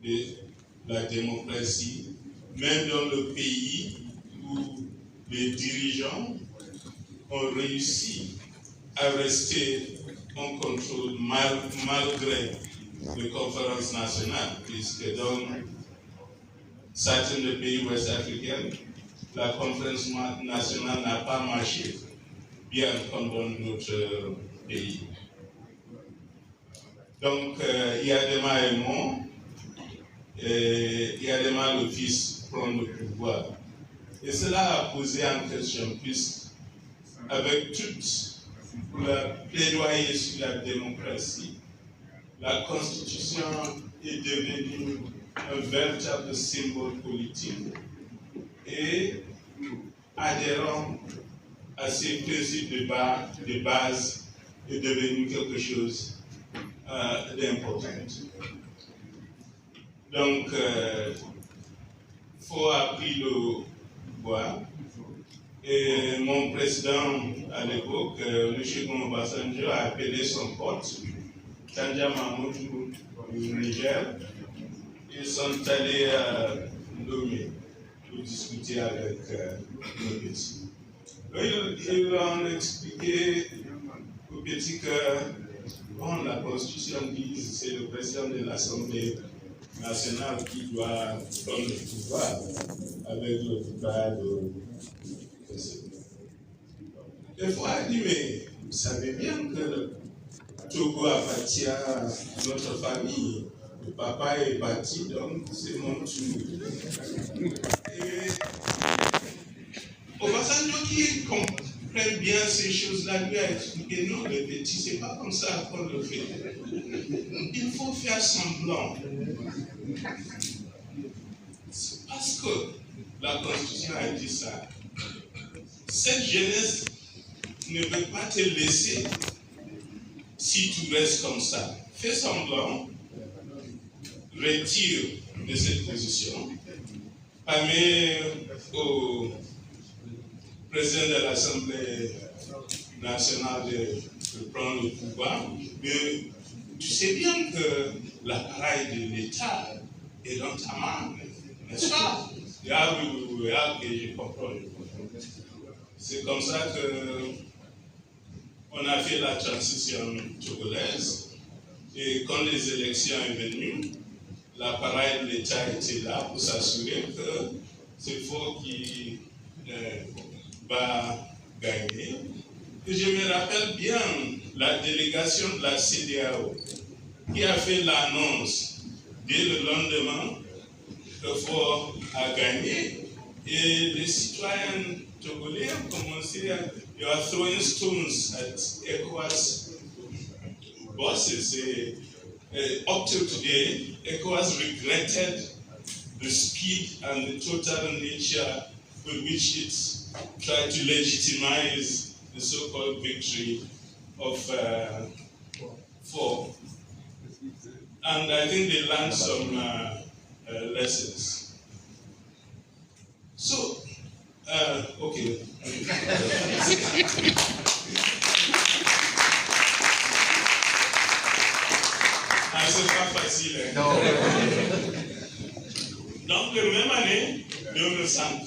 de la démocratie, même dans le pays où les dirigeants ont réussi à rester en contrôle malgré les conférences nationales, puisque dans certains pays ouest-africains, la conférence nationale n'a pas marché, bien comme dans d'autres pays. Donc, Yadema est mort, et Yadema le fils prend le pouvoir. Et cela a posé en question, puisque avec toute la plaidoyer sur la démocratie, la Constitution est devenue un véritable symbole politique et adhérant à ces principes de base est devenu quelque chose d'important. Donc, faut appuyer le pouvoir. Et mon président à l'époque, Olusegun Obasanjo, a appelé son pote, Tanja Mahmoud du Niger. Ils sont allés à Lomé pour discuter avec le petit. Ils ont expliqué au petit que bon, la Constitution dit que c'est le président de l'Assemblée nationale qui doit prendre le pouvoir avec le pouvoir de... Des fois, il dit, mais vous savez bien que Togo appartient à notre famille. Le papa est parti, donc c'est mon tour. Et Obasanjo qui comprend bien ces choses-là, lui a expliqué, non, le petit, c'est pas comme ça qu'on le fait. Il faut faire semblant. C'est parce que la Constitution a dit ça. Cette jeunesse ne veut pas te laisser si tu restes comme ça. Fais semblant, retire de cette position, permet au président de l'Assemblée nationale de prendre le pouvoir. Mais tu sais bien que l'appareil de l'État est dans ta main, n'est-ce pas? Que je comprends. C'est comme ça qu'on a fait la transition togolaise. Et quand les élections sont venues, l'appareil de l'État était là pour s'assurer que c'est fort qui va gagner. Et je me rappelle bien la délégation de la CEDEAO qui a fait l'annonce dès le lendemain que Fort a gagné. Et les citoyens togolais ont commencé à throwing stones at ECOWAS bosses. Up till today, ECOWAS regretted the speed and the total nature with which it tried to legitimize the so-called victory of Fort. And I think they learned some lessons. So, okay. C'est pas facile. Hein? Non. Donc, la même année, 2005,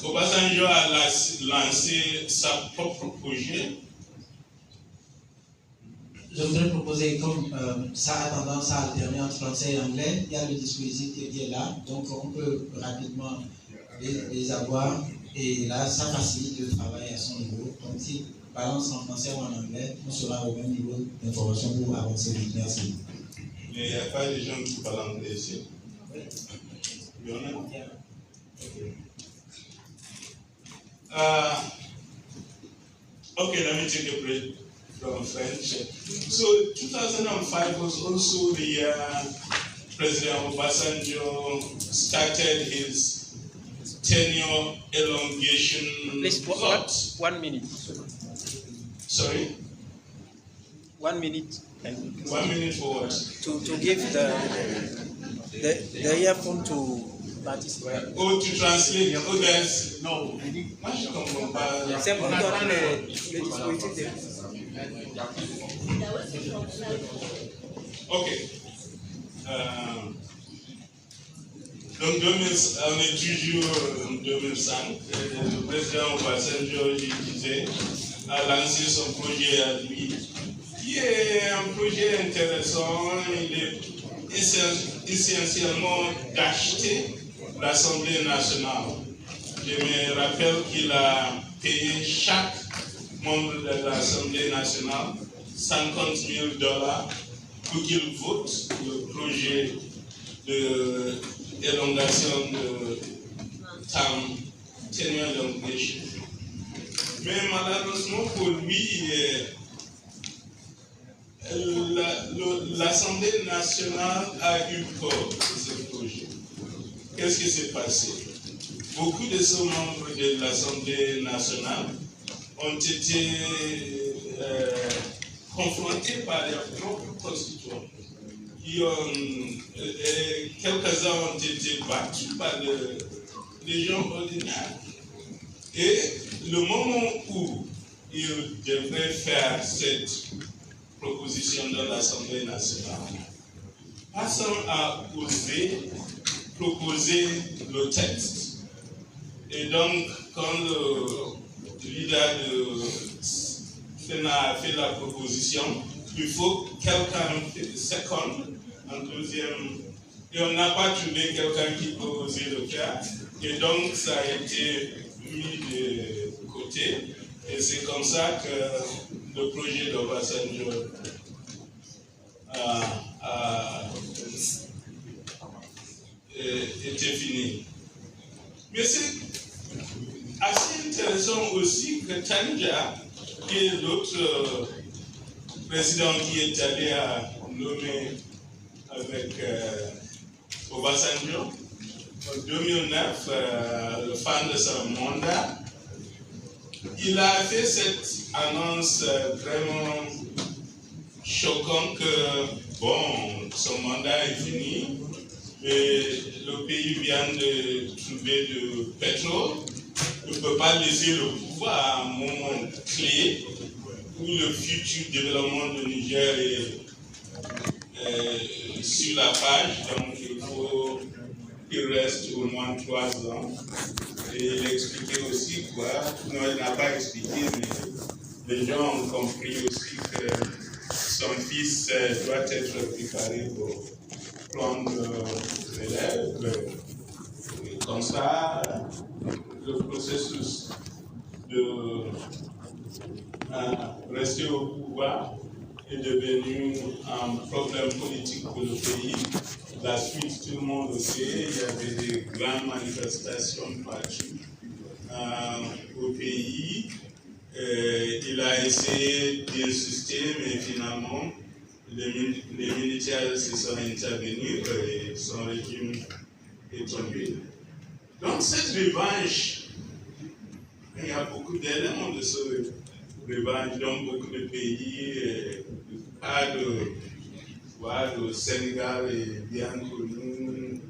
Obasanjo a lancé sa propre projet. Je voudrais proposer, comme ça a tendance à alterner entre français et anglais, il y a le dispositif qui est là, donc on peut rapidement les avoir, et là, ça facilite le travail à son niveau. Donc, si balance en français ou en anglais, on sera au même niveau d'information pour avancer vite. Merci. Mais il n'y a pas de gens qui parlent anglais ici. Il y en a? Okay, let me take a break from French. So 2005 was also the year President Obasanjo started his tenure elongation. Please, plot. 1 minute. Sorry? 1 minute. 1 minute for what? To give the earphone to participants. Oh, to translate. Oh, there's no. Moi, je comprends pas. C'est pour donner le dispositif. Okay. Donc on est toujours en 2005. Le président Obasanjo, je disais, a lancé son projet à lui, qui est un projet intéressant. Il est essentiellement d'acheter l'Assemblée nationale. Je me rappelle qu'il a payé chaque membre de l'Assemblée nationale $50 000 pour qu'il vote le projet d'élongation de tenure elongation. Mais malheureusement pour lui, l'Assemblée nationale a eu peur de ce projet. Qu'est-ce qui s'est passé? Beaucoup de ces membres de l'Assemblée nationale ont été confrontés par leurs propres constituants. Quelques-uns ont été battus par les gens ordinaires. Et le moment où ils devraient faire cette proposition dans l'Assemblée nationale, personne n'a osé proposer le texte. Et donc, quand le leader de Sénat a fait la proposition, il faut quelqu'un second, en deuxième, et on n'a pas trouvé quelqu'un qui peut oser le faire, et donc ça a été mis de côté, et c'est comme ça que le projet d'Obasanjo était fini. Mais c'est assez intéressant aussi que Tandja, qui est l'autre président qui est allé à nommer avec Obasanjo, en 2009, le fin de son mandat, il a fait cette annonce vraiment choquante que, bon, son mandat est fini, mais le pays vient de trouver du pétrole. On ne peut pas laisser le pouvoir à un moment clé où le futur développement du Niger est sur la page. Donc il faut qu'il reste au moins 3 ans. Et il expliquait aussi quoi, non, il n'a pas expliqué, mais les gens ont compris aussi que son fils doit être préparé pour prendre l'élève. Comme ça, le processus de rester au pouvoir est devenu un problème politique pour le pays. La suite, tout le monde le sait, il y avait des grandes manifestations partout au pays. Il a essayé d'insister, mais finalement, les militaires se sont intervenus et son régime est tombé. Donc cette revanche, il y a beaucoup d'éléments de ce revanche dans beaucoup de pays, le Sénégal est bien connu.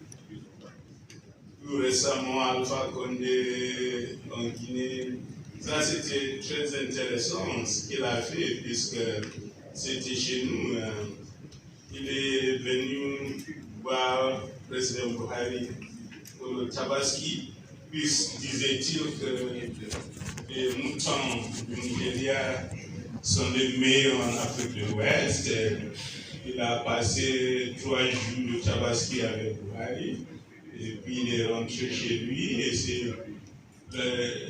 Plus récemment, Alpha Condé en Guinée. Ça, c'était très intéressant ce qu'il a fait, puisque c'était chez nous. Il est venu voir le président Buhari au Tabaski, puisque disait-il que les moutons du Nigeria sont les meilleurs en Afrique de l'Ouest. Il a passé 3 jours de Tabaski avec Buhari, et puis il est rentré chez lui, et c'est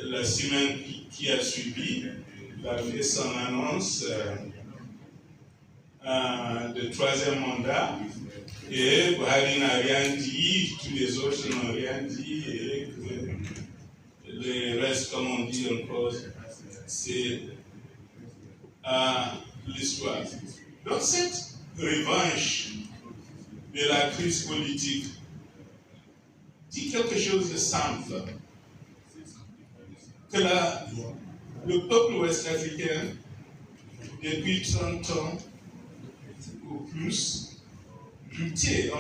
la semaine qui a suivi, il a fait son annonce de 3e mandat, et Buhari n'a rien dit, tous les autres n'ont rien dit, et le reste, comme on dit encore, c'est l'histoire. Donc cette revanche de la crise politique dit quelque chose de simple, que le peuple ouest-africain, depuis 30 ans ou plus, luttait.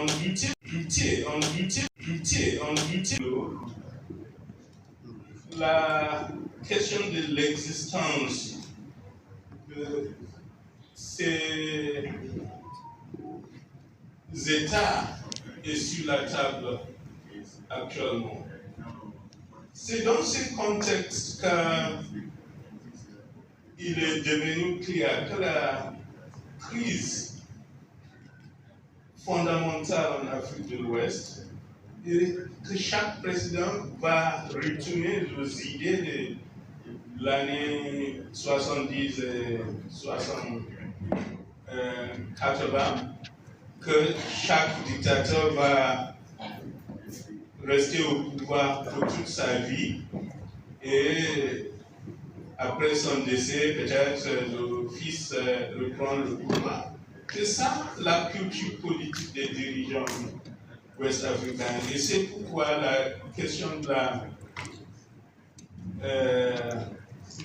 La question de l'existence de ces États est sur la table actuellement. C'est dans ce contexte qu'il est devenu clair que la crise fondamentale en Afrique de l'Ouest et que chaque président va retourner aux idées de l'année 70 et 80, que chaque dictateur va rester au pouvoir pour toute sa vie et après son décès, peut-être le fils reprend le pouvoir. C'est ça la culture politique des dirigeants ouest-africains. Et c'est pourquoi la question de la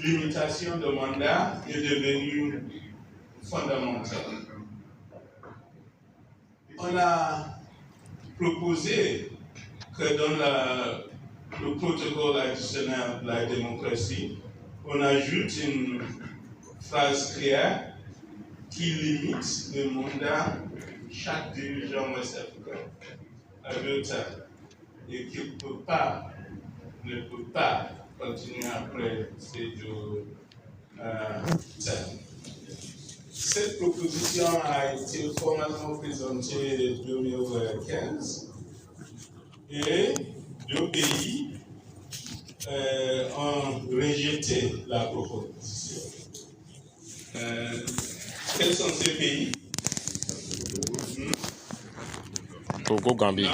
limitation de mandat est devenue fondamentale. On a proposé que dans le protocole additionnel de la démocratie, on ajoute une phrase claire qui limite le mandat de chaque dirigeant ouest-africain à 2 termes et qui ne peut pas continuer après ces 2 termes. Cette proposition a été formellement présentée en 2015 et 2 pays ont rejeté la proposition. Quels sont ces pays? Togo, Gambie. Non.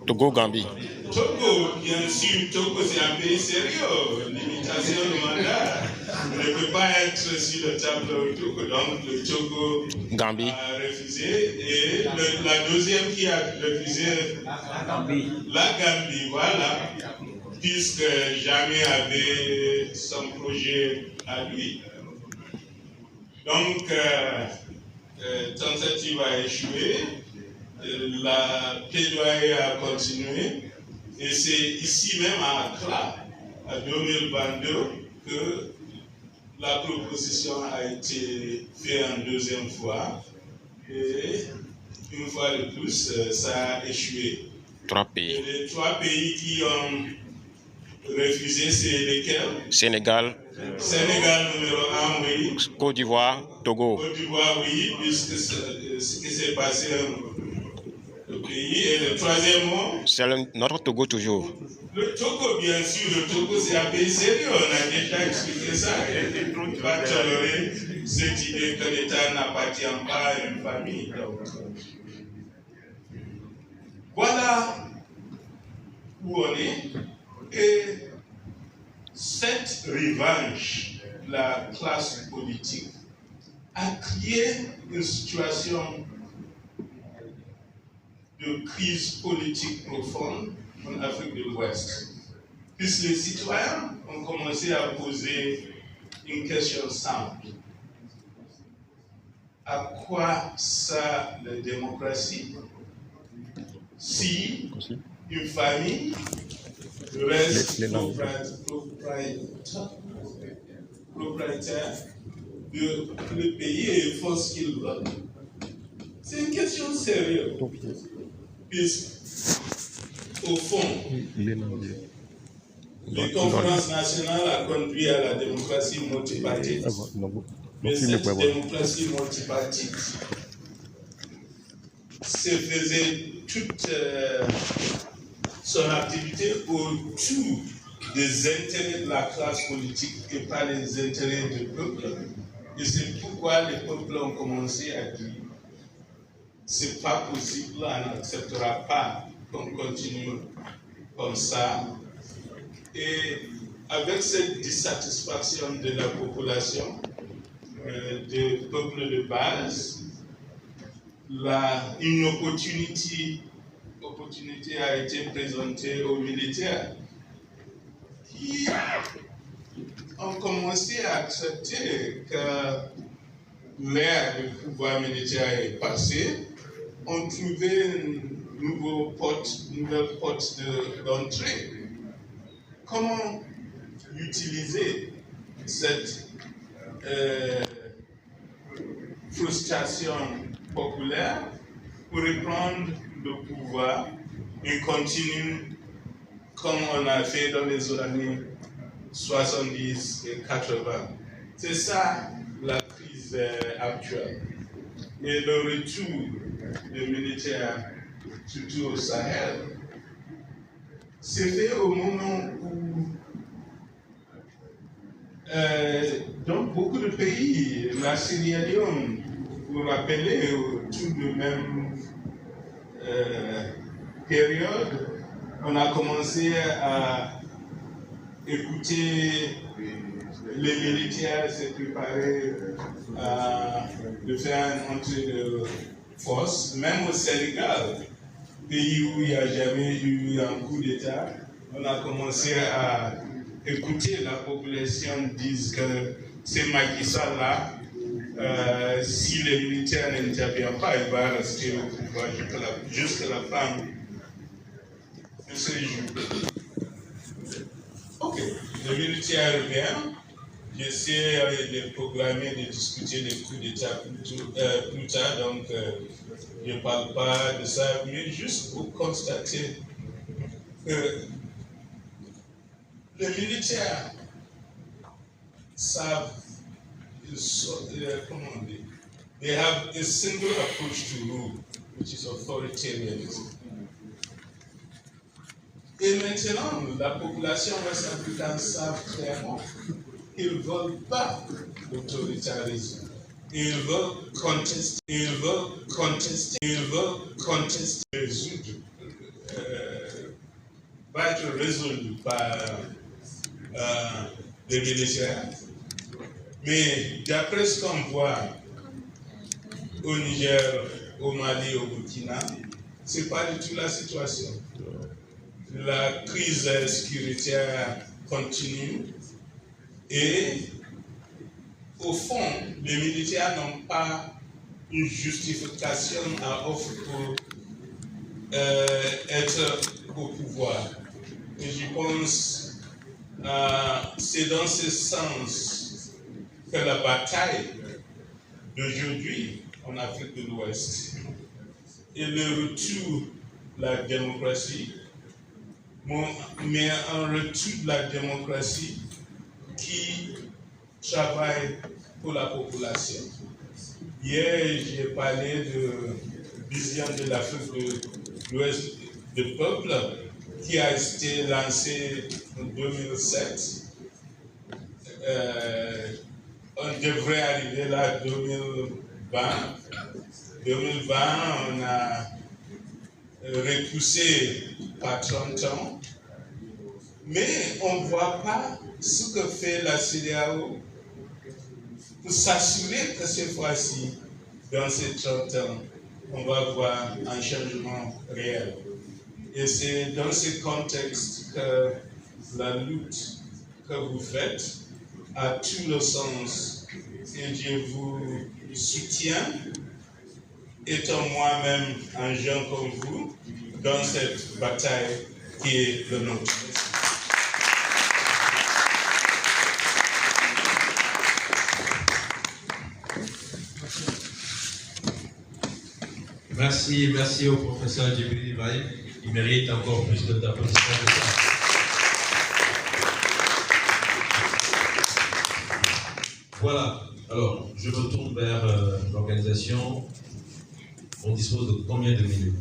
Togo, Gambie. Togo, bien sûr, Togo c'est un pays sérieux. Limitation du mandat ne peut pas être sur le tableau Togo. Donc le Togo Gambie. a refusé. Et la deuxième qui a refusé, la Gambie, voilà. Puisque jamais avait son projet à lui. Donc, tentative a échoué, la plaidoyer a continué, et c'est ici même à Accra, en 2022, que la proposition a été faite en 2e fois, et une fois de plus, ça a échoué. 3 pays. Et les 3 pays qui ont refusé, c'est lesquels? Sénégal. Sénégal numéro 1, oui. Côte d'Ivoire, Togo. Côte d'Ivoire, oui, puisque ce qui s'est passé au pays. Et le 3e mot? C'est notre Togo toujours. Le Togo, bien sûr, le Togo c'est un pays sérieux, on a déjà expliqué ça. Et on ne peut pas tolérer cette idée que l'État n'appartient pas à une famille. Donc, voilà où on est. Et cette revanche de la classe politique a créé une situation de crise politique profonde en Afrique de l'Ouest. Puisque les citoyens ont commencé à poser une question simple. À quoi sert la démocratie si une famille reste propriétaire de le pays et faut ce qu'il veut? C'est une question sérieuse. Puisque, au fond, les conférences nationales ont conduit à la démocratie multipartite. Mais cette démocratie multipartite se faisait toute son activité autour des intérêts de la classe politique et pas les intérêts du peuple. Et c'est pourquoi les peuples ont commencé à dire c'est pas possible, on n'acceptera pas qu'on continue comme ça. Et avec cette dissatisfaction de la population, des peuples de base, une opportunité a été présentée aux militaires qui ont commencé à accepter que l'ère du pouvoir militaire est passée, ont trouvé une nouvelle porte d'entrée. Comment utiliser cette frustration populaire pour reprendre le pouvoir et continue comme on a fait dans les années 70 et 80. C'est ça la crise actuelle. Et le retour des militaires, surtout au Sahel, c'est fait au moment où, dans beaucoup de pays, la Sierra Leone, vous vous rappelez, tout de même période, on a commencé à écouter les militaires se préparer de faire une entrée de force, même au Sénégal, pays où il n'y a jamais eu un coup d'État, on a commencé à écouter la population dire que c'est Macky Sall là, si les militaires n'interviennent pas, il va rester au pouvoir jusqu'à la fin de ce jour. Ok, le militaire revient. J'essaie de programmer, de discuter des coups d'État plus tard, donc je ne parle pas de ça, mais juste pour constater que les militaires savent, comment on dit, they have a single approach to rule, which is authoritarianism. Et maintenant, la population ouest-africaine savent clairement qu'ils ne veulent pas l'autoritarisme. Ils veulent contester, résoudre, va être résolu par les militaires. Mais d'après ce qu'on voit au Niger, au Mali, au Burkina, ce n'est pas du tout la situation. La crise sécuritaire continue et au fond, les militaires n'ont pas une justification à offrir pour être au pouvoir. Et je pense que c'est dans ce sens que la bataille d'aujourd'hui en Afrique de l'Ouest et le retour de la démocratie, mais un retour de la démocratie qui travaille pour la population. Hier, j'ai parlé de vision de l'Afrique de l'Ouest du peuple qui a été lancée en 2007. On devrait arriver là en 2020. 2020, on a repoussé par 30 ans. Mais on ne voit pas ce que fait la CEDEAO pour s'assurer que cette fois-ci, dans ces 30 ans, on va voir un changement réel. Et c'est dans ce contexte que la lutte que vous faites a tout le sens. Et je vous soutiens, étant moi-même un jeune comme vous, dans cette bataille qui est le nôtre. Merci au professeur Djibril Ibrahim. Il mérite encore plus d'applaudissements que ça. Voilà, alors je me tourne vers l'organisation. On dispose de combien de minutes?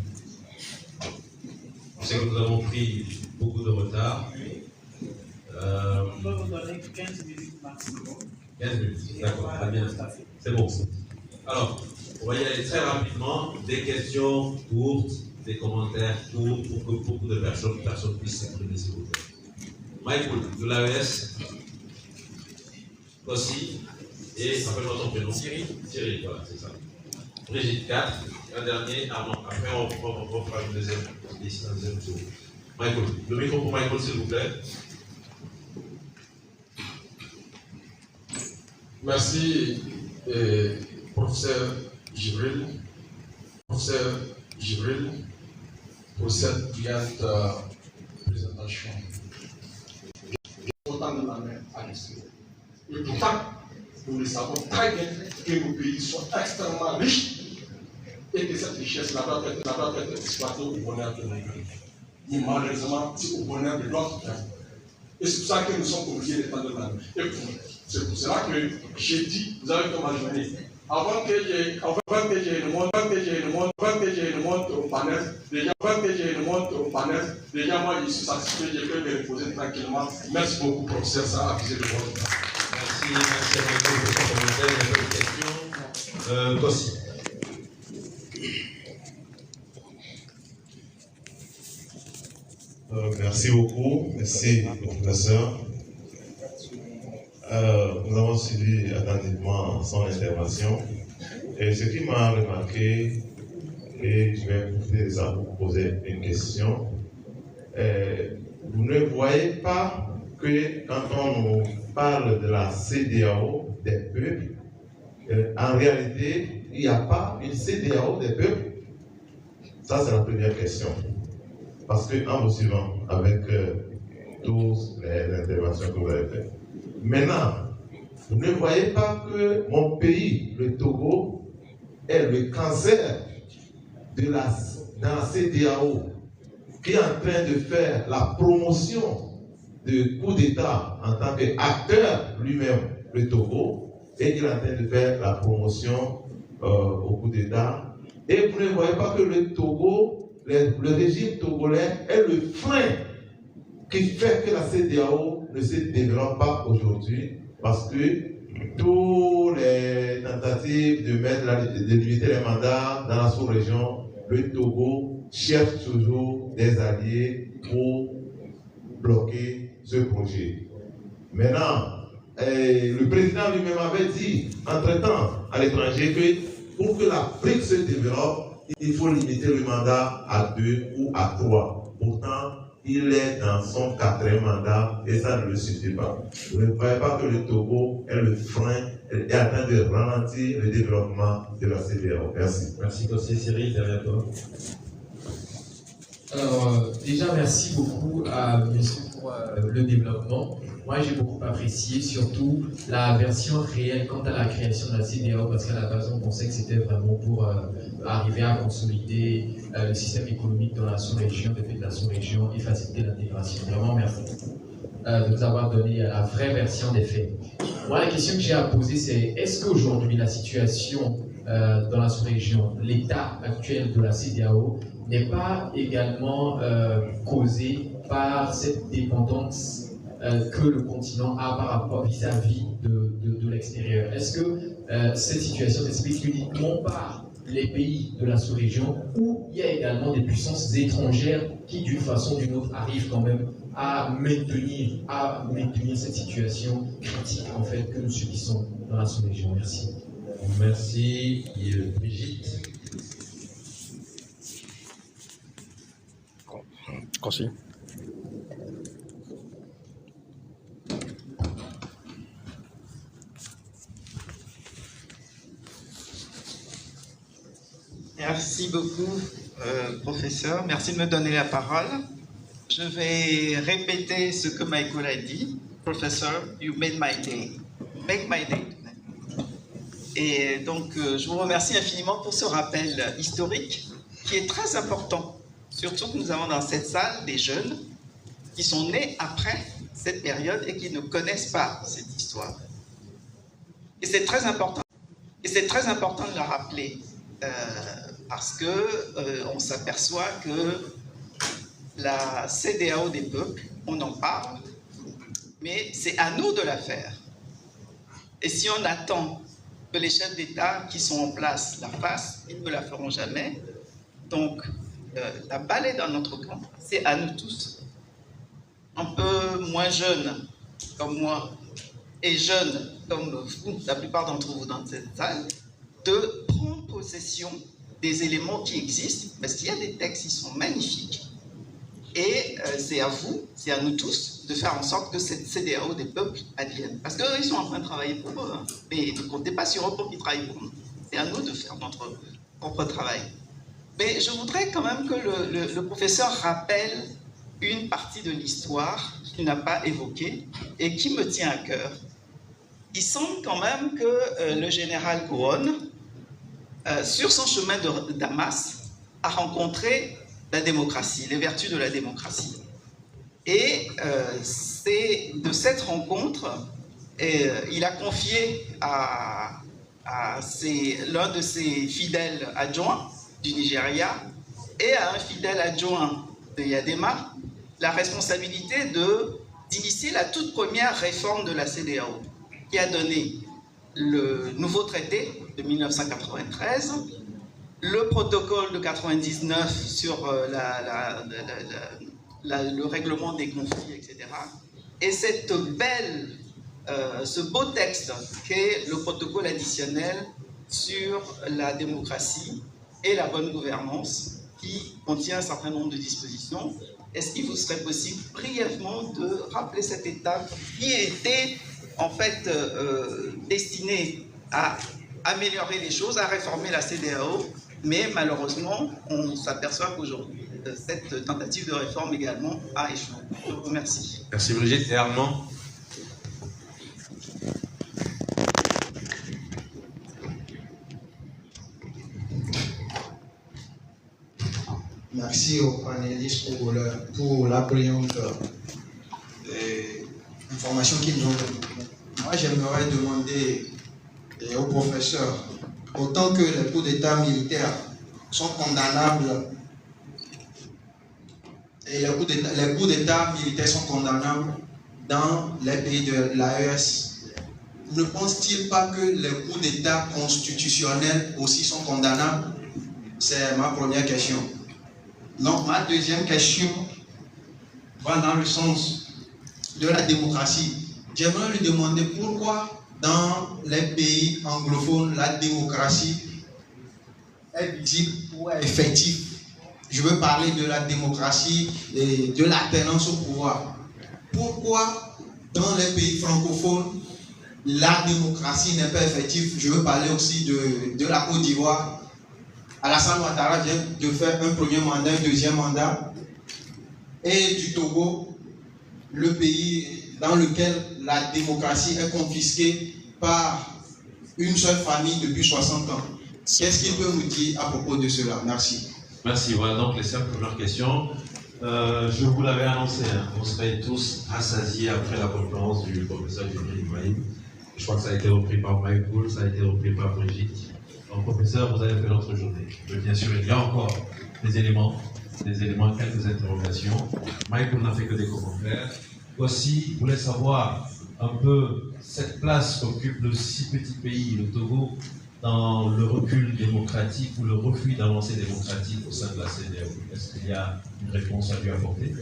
Je sais que nous avons pris beaucoup de retard. On peut vous donner 15 minutes maximum. 15 minutes, d'accord, très bien. C'est bon. Alors, on va y aller très rapidement. Des questions courtes, des commentaires courts pour que beaucoup de personnes puissent s'exprimer, s'il vous plaît. Michael, de l'AES, aussi, et rappelle-moi ton prénom. Cyril, voilà, c'est ça. Brigitte, 4, un dernier, Armand. Après, on fera une deuxième tour. Michael, le micro pour Michael, s'il vous plaît. Merci, professeur Djibril, pour cette brillante présentation. Autant de la main à l'extérieur. Et pourtant, nous le savons très bien que nos pays sont extrêmement riches et que cette richesse-là doit être exploitée au bonheur de nos pays. Mais malheureusement, c'est au bonheur de d'autres pays. Et c'est pour ça que nous sommes obligés d'étendre la main. Et c'est pour cela que j'ai dit, vous avez comme journée, avant que j'ai le monde au panel, déjà moi je suis satisfait, je peux me reposer tranquillement. Merci beaucoup, professeur, ça a abusé de votre temps. Merci à vous pour vos commentaires. Il y a d'autres questions. Kossi. Merci beaucoup, merci professeur. Nous avons suivi attentivement son intervention et ce qui m'a remarqué, et je vais vous poser une question, vous ne voyez pas que quand on nous parle de la CEDEAO des peuples, en réalité, il n'y a pas une CEDEAO des peuples? Ça, c'est la première question. Parce que, en vous suivant avec toutes les interventions que vous avez faites, maintenant, vous ne voyez pas que mon pays, le Togo, est le cancer dans la CEDEAO, qui est en train de faire la promotion du coup d'État en tant qu'acteur lui-même, le Togo, et il est en train de faire la promotion au coup d'État. Et vous ne voyez pas que le Togo, le régime togolais est le frein qui fait que la CEDEAO ne se développe pas aujourd'hui, parce que toutes les tentatives de limiter les mandats dans la sous-région, le Togo cherche toujours des alliés pour bloquer ce projet. Maintenant, le président lui-même avait dit, entre-temps, à l'étranger, que pour que l'Afrique se développe, il faut limiter le mandat à 2 ou à 3. Pourtant, il est dans son 4e mandat et ça ne le suffit pas. Vous ne croyez pas que le Togo est le frein, est en train de ralentir le développement de la CEDEAO? Merci. Merci, Kossi. Cyril, derrière toi. Alors, déjà, merci beaucoup à monsieur pour le développement. Moi, j'ai beaucoup apprécié surtout la version réelle quant à la création de la CEDEAO, parce qu'à la base, on pensait que c'était vraiment pour arriver à consolider le système économique dans la sous-région, des pays de la sous-région et faciliter l'intégration. Vraiment, merci de nous avoir donné la vraie version des faits. Moi, la question que j'ai à poser, c'est est-ce qu'aujourd'hui, la situation dans la sous-région, l'état actuel de la CEDEAO, n'est pas également causé par cette dépendance que le continent a par rapport vis-à-vis de l'extérieur? Est-ce que cette situation s'explique uniquement par les pays de la sous-région ou il y a également des puissances étrangères qui, d'une façon ou d'une autre, arrivent quand même à maintenir cette situation critique en fait que nous subissons dans la sous-région? Merci. Merci, Brigitte. Kossi. Merci beaucoup, professeur. Merci de me donner la parole. Je vais répéter ce que Michael a dit. Professor, you made my day. Make my day. Et donc, je vous remercie infiniment pour ce rappel historique qui est très important. Surtout que nous avons dans cette salle des jeunes qui sont nés après cette période et qui ne connaissent pas cette histoire. Et c'est très important. Et c'est très important de le rappeler parce que on s'aperçoit que la CEDEAO des peuples, on en parle, mais c'est à nous de la faire. Et si on attend que les chefs d'État qui sont en place la fassent, ils ne la feront jamais. Donc, la balle est dans notre camp, c'est à nous tous. Un peu moins jeunes comme moi et jeunes comme vous, la plupart d'entre vous dans cette salle, de prendre possession des éléments qui existent, parce qu'il y a des textes qui sont magnifiques. Et c'est à vous, c'est à nous tous, de faire en sorte que cette CEDEAO des peuples advienne. Parce qu'eux, ils sont en train de travailler pour eux, hein. Mais ne comptez pas sur eux pour qu'ils travaillent pour nous. C'est à nous de faire notre propre travail. Mais je voudrais quand même que le professeur rappelle une partie de l'histoire qu'il n'a pas évoquée et qui me tient à cœur. Il semble quand même que le général Gowon sur son chemin de Damas, a rencontré la démocratie, les vertus de la démocratie. Et c'est de cette rencontre, il a confié à l'un de ses fidèles adjoints du Nigeria et à un fidèle adjoint de Yadema la responsabilité d'initier la toute première réforme de la CEDEAO, qui a donné le nouveau traité de 1993, le protocole de 99 sur le règlement des conflits, etc. Et cette ce beau texte qu'est le protocole additionnel sur la démocratie et la bonne gouvernance, qui contient un certain nombre de dispositions. Est-ce qu'il vous serait possible brièvement de rappeler cette étape qui était en fait destinée à améliorer les choses, à réformer la CEDEAO, mais malheureusement, on s'aperçoit qu'aujourd'hui, cette tentative de réforme également a échoué. Je vous remercie. Merci Brigitte. Et Armand? Merci aux panélistes pour la brillante information qu'ils nous ont donnée. Moi, j'aimerais demander aux professeurs, autant que les coups d'État militaires sont condamnables, et les coups d'État militaires sont condamnables dans les pays de l'AES, ne pense-t-il pas que les coups d'État constitutionnels aussi sont condamnables? C'est ma première question. Donc, ma deuxième question va dans le sens de la démocratie. J'aimerais lui demander pourquoi dans les pays anglophones, la démocratie est visible ou est effective. Je veux parler de la démocratie et de l'alternance au pouvoir. Pourquoi dans les pays francophones, la démocratie n'est pas effective? Je veux parler aussi de la Côte d'Ivoire. Alassane Ouattara vient de faire un premier mandat, un deuxième mandat. Et du Togo, le pays dans lequel la démocratie est confisquée par une seule famille depuis 60 ans. Qu'est-ce qu'il peut nous dire à propos de cela? Merci. Merci. Voilà donc les 5 premières questions. Je vous l'avais annoncé, hein, on serait tous rassasiés après la conférence du professeur Ibrahim. Je crois que ça a été repris par Michael, ça a été repris par Brigitte. Donc, professeur, vous avez fait notre journée. Bien sûr, il y a encore des éléments, quelques interrogations. Michael n'a fait que des commentaires. Aussi, je voulais savoir un peu cette place qu'occupe le si petit pays, le Togo, dans le recul démocratique ou le refus d'avancée démocratique au sein de la CEDEAO. Est-ce qu'il y a une réponse à lui apporter?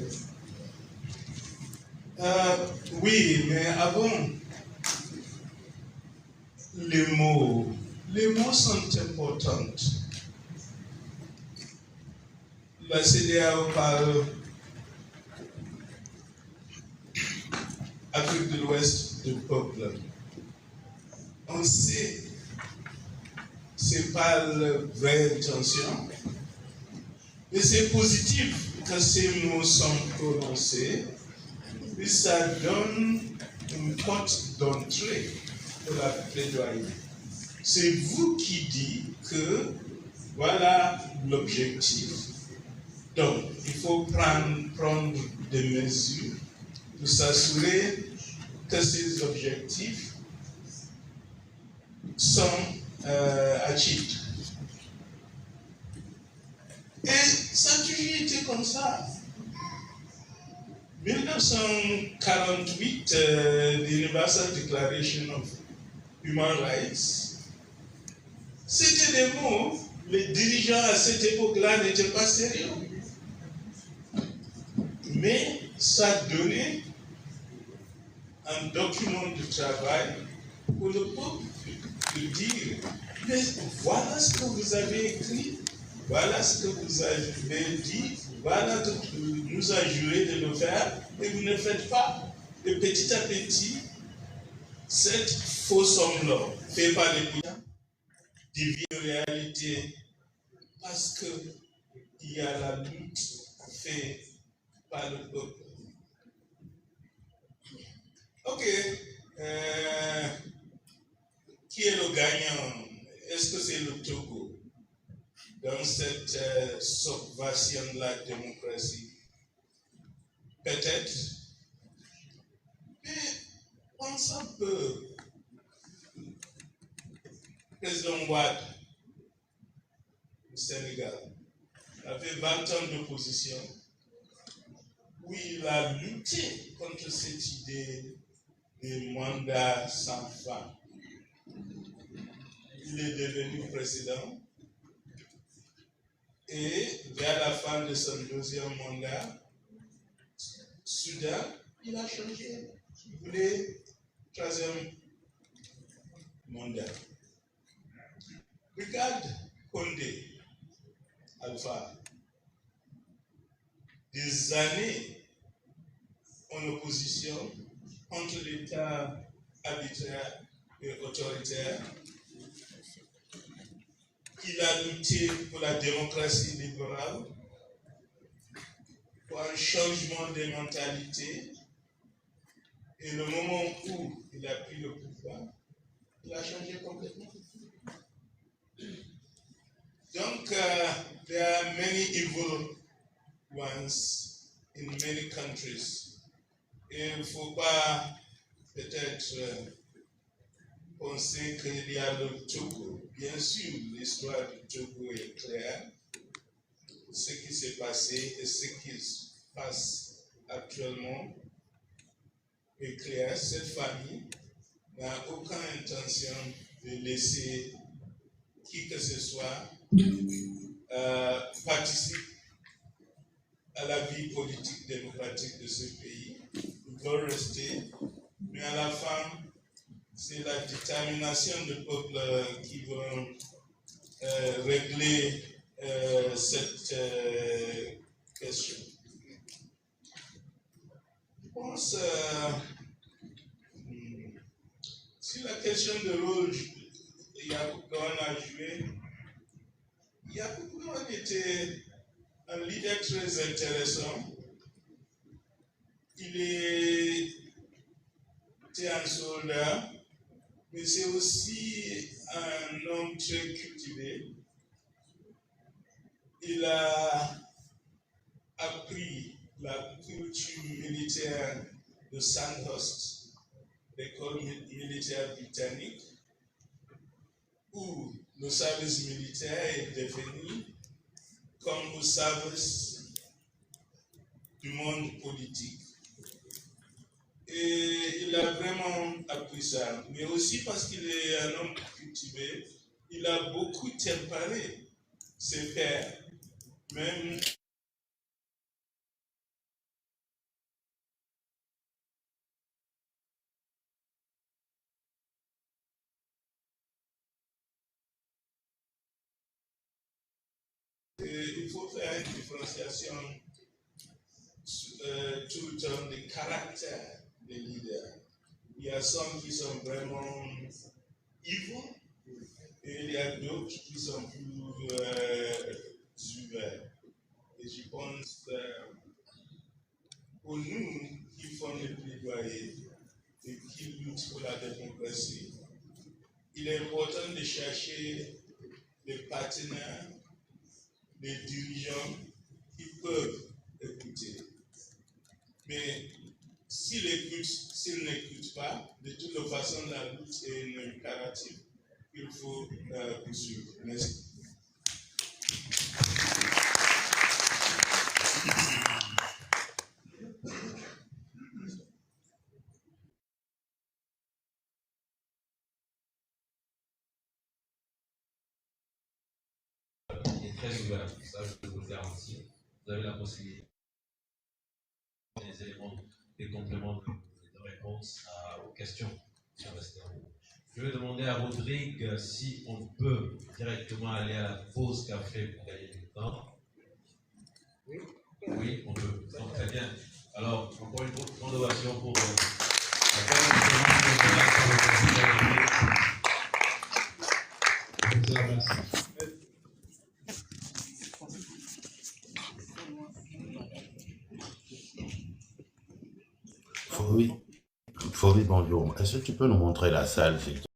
Oui, mais avant, les mots sont importants. La CEDEAO parle Afrique de l'Ouest du peuple. On sait, c'est pas la vraie intention, mais c'est positif que ces mots sont prononcés, et ça donne une porte d'entrée pour la plaidoyer. C'est vous qui dites que voilà l'objectif. Donc, il faut prendre des mesures pour s'assurer que ces objectifs sont achieved. Et ça a toujours été comme ça. 1948, the Universal Declaration of Human Rights, c'était des mots, les dirigeants à cette époque-là n'étaient pas sérieux. Mais ça donnait un document de travail pour le peuple de dire, mais voilà ce que vous avez écrit, voilà ce que vous avez dit, voilà ce que nous a juré de le faire, et vous ne faites pas. Et petit à petit, cette fausse homme-là, fait par les gens, devient réalité parce qu'il y a la lutte faite par le peuple. Ok. Qui est le gagnant? Est-ce que c'est le Togo? dans cette subversion de la démocratie? Peut-être. Mais on s'en peut. Président Wade du Sénégal avait 20 ans d'opposition où il a lutté contre cette idée des mandats sans fin. Il est devenu président et vers la fin de son deuxième mandat, soudain, il a changé. Il voulait troisième mandat. Regarde Condé, Alpha, des années en opposition contre l'État arbitraire et autoritaire. Il a lutté pour la démocratie libérale, pour un changement de mentalité. Et le moment où il a pris le pouvoir, il a changé complètement. Donc, there are many evil ones in many countries. Et il ne faut pas peut-être penser qu'il y a le Togo. Bien sûr, l'histoire du Togo est claire. Ce qui s'est passé et ce qui se passe actuellement est clair. Cette famille n'a aucune intention de laisser qui que ce soit participer à la vie politique démocratique de ce pays. Ils veulent rester, mais à la fin, c'est la détermination du peuple qui va régler cette question. Je pense sur la question de rôle, Yacoub Gawan a joué. Yacoub Gawan était un leader très intéressant. Il était un soldat, mais c'est aussi un homme très cultivé. Il a appris la culture militaire de Sandhurst, l'école militaire britannique, où le service militaire est devenu comme le service du monde politique. Et il a vraiment appris ça. Mais aussi parce qu'il est un homme cultivé, il a beaucoup tempéré ses pairs, même il faut faire une différenciation tout le temps des caractères des leaders. Il y a ceux qui sont vraiment evil et il y a d'autres qui sont plus ouverts. Et je pense pour nous qui font le plaidoyer et qui luttent pour la démocratie, il est important de chercher des partenaires, des dirigeants qui peuvent écouter. Mais s'ils écoutent, s'ils n'écoutent pas, de toute façon, la lutte est une impérative qu'il faut poursuivre. Merci. Il est très ouvert, ça je peux vous le garantir. Vous avez la possibilité des éléments, des compléments de réponse aux questions sur Western. Je vais demander à Rodrigue si on peut directement aller à la pause café pour gagner du temps. Oui. Oui, on peut. Donc, très bien. Alors, encore une grande ovation pour la Oui, bonjour. Est-ce que tu peux nous montrer la salle, s'il te plaît?